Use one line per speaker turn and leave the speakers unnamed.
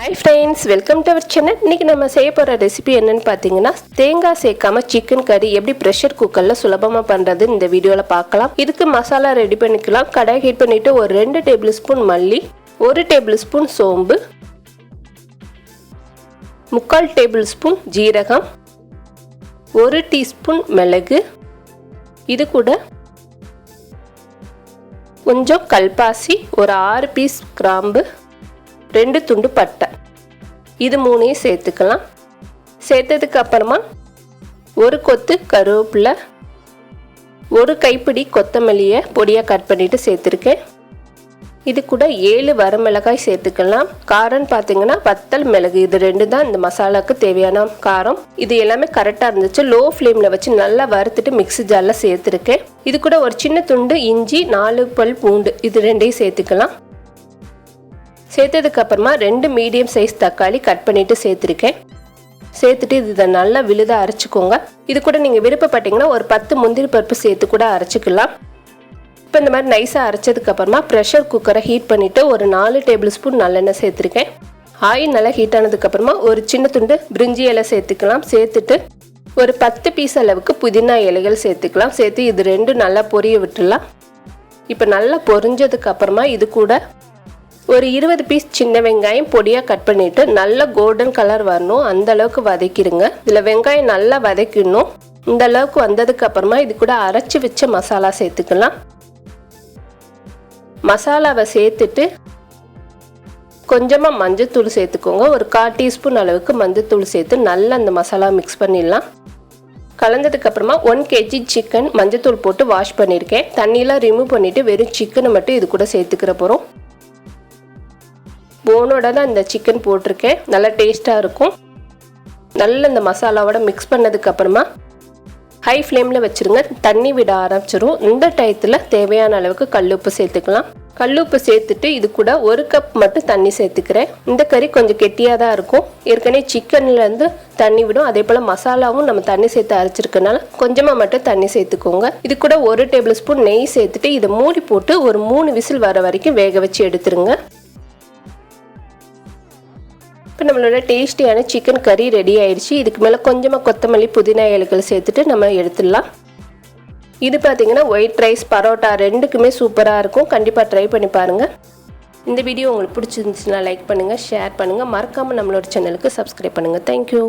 Hi friends, welcome to our channel. இன்னைக்கு நம்ம செய்ய போற ரெசிபி என்னன்னு பாத்தீங்கன்னா தேங்காய் சேர்க்காம சிக்கன் கறி எப்படி பிரஷர் குக்கர்ல சுலபமா பண்றது இந்த வீடியோல பார்க்கலாம். இதுக்கு மசாலா ரெடி பண்ணிக்கலாம். கடாய் ஹீட் பண்ணிட்டு ஒரு 2 டேபிள்ஸ்பூன் மல்லி, 1 டேபிள்ஸ்பூன் சோம்பு, 3/4 டேபிள்ஸ்பூன் ஜீரகம், 1 டீஸ்பூன் மிளகு, இது கூட கொஞ்சம் கல்பாசி, ஒரு 6 பீஸ் கிராம்பு, 2 துண்டு பட்டை, இது மூணையும் சேர்த்துக்கலாம். சேர்த்ததுக்கு அப்புறமா ஒரு கொத்து கருவேப்பிலை, ஒரு கைப்பிடி கொத்தமல்லியை பொடியாக கட் பண்ணிட்டு சேர்த்துருக்கேன். இது கூட 7 வரமிளகாய் சேர்த்துக்கலாம். காரம்னு பார்த்தீங்கன்னா வத்தல் மிளகு, இது 2 தான் இந்த மசாலாவுக்கு தேவையான காரம். இது எல்லாமே கரெக்டாக இருந்துச்சு. லோ ஃப்ளேமில் வச்சு நல்லா வறுத்துட்டு மிக்ஸி ஜாரில் சேர்த்துருக்கேன். இது கூட ஒரு சின்ன துண்டு இஞ்சி, 4 பல் பூண்டு, இது 2ஐயும் சேர்த்துக்கலாம். சேர்த்ததுக்கு அப்புறமா 2 மீடியம் சைஸ் தக்காளி கட் பண்ணிட்டு சேர்த்துருக்கேன். சேர்த்துட்டு இதை நல்லா விழுதாக அரைச்சிக்கோங்க. இது கூட நீங்கள் விருப்பப்பட்டீங்கன்னா ஒரு 10 முந்திரி பருப்பு சேர்த்து கூட அரைச்சிக்கலாம். இப்போ இந்த மாதிரி நைஸாக அரைச்சதுக்கு அப்புறமா ப்ரெஷர் குக்கரை ஹீட் பண்ணிவிட்டு ஒரு 4 டேபிள் ஸ்பூன் நல்லெண்ணெய் சேர்த்துருக்கேன். ஆயில் நல்லா ஹீட் ஆனதுக்கப்புறமா ஒரு சின்ன துண்டு பிரிஞ்சி இலை சேர்த்துக்கலாம். சேர்த்துட்டு ஒரு 10 பீஸ் அளவுக்கு புதினா இலைகள் சேர்த்துக்கலாம். சேர்த்து இது 2 நல்லா பொரிய விட்டுடலாம். இப்போ நல்லா பொரிஞ்சதுக்கு அப்புறமா இது கூட ஒரு 20 பீஸ் சின்ன வெங்காயம் பொடியாக கட் பண்ணிவிட்டு நல்லா கோல்டன் கலர் வரணும் அந்த அளவுக்கு வதக்கிடுங்க. இதில் வெங்காயம் நல்லா வதக்கிடணும். இந்த அளவுக்கு வந்ததுக்கு அப்புறமா இது கூட அரைச்சி வச்ச மசாலா சேர்த்துக்கலாம். மசாலாவை சேர்த்துட்டு கொஞ்சமாக மஞ்சத்தூள் சேர்த்துக்கோங்க. ஒரு 1/4 டீஸ்பூன் அளவுக்கு மஞ்சத்தூள் சேர்த்து நல்லா அந்த மசாலா மிக்ஸ் பண்ணிடலாம். கலந்ததுக்கு அப்புறமா 1 kg சிக்கன் மஞ்சத்தூள் போட்டு வாஷ் பண்ணியிருக்கேன். தண்ணியெலாம் ரிமூவ் பண்ணிவிட்டு வெறும் சிக்கனை மட்டும் இது கூட சேர்த்துக்கிற போகிறோம். போனோட தான் இந்த சிக்கன் போட்டிருக்கேன். நல்லா டேஸ்ட்டாக இருக்கும். நல்லா இந்த மசாலாவோட மிக்ஸ் பண்ணதுக்கு அப்புறமா ஹை ஃப்ளேமில் வச்சுருங்க. தண்ணி விட ஆரம்பிச்சிரும். இந்த டயத்தில் தேவையான அளவுக்கு கல்லுப்பு சேர்த்துக்கலாம். கல்லுப்பு சேர்த்துட்டு இது கூட 1 கப் மட்டும் தண்ணி சேர்த்துக்கிறேன். இந்த கறி கொஞ்சம் கெட்டியாக தான் இருக்கும். ஏற்கனவே சிக்கன்லேருந்து தண்ணி விடும். அதே போல் மசாலாவும் நம்ம தண்ணி சேர்த்து அரைச்சிருக்கனால கொஞ்சமாக மட்டும் தண்ணி சேர்த்துக்கோங்க. இது கூட 1 டேபிள் ஸ்பூன் நெய் சேர்த்துட்டு இதை மூடி போட்டு ஒரு 3 விசில் வர வரைக்கும் வேக வச்சு எடுத்துருங்க. இப்போ நம்மளோட டேஸ்டியான சிக்கன் கறி ரெடி ஆயிடுச்சு. இதுக்கு மேலே கொஞ்சமாக கொத்தமல்லி, புதினா இலைகள் சேர்த்துட்டு நம்ம எடுத்துடலாம். இது பார்த்தீங்கன்னா ஒயிட் ரைஸ், பரோட்டா 2க்குமே சூப்பராக இருக்கும். கண்டிப்பாக ட்ரை பண்ணி பாருங்கள். இந்த வீடியோ உங்களுக்கு பிடிச்சிருந்துச்சுன்னா லைக் பண்ணுங்கள், ஷேர் பண்ணுங்கள். மறக்காமல் நம்மளோட சேனலுக்கு சப்ஸ்கிரைப் பண்ணுங்கள். தேங்க்யூ.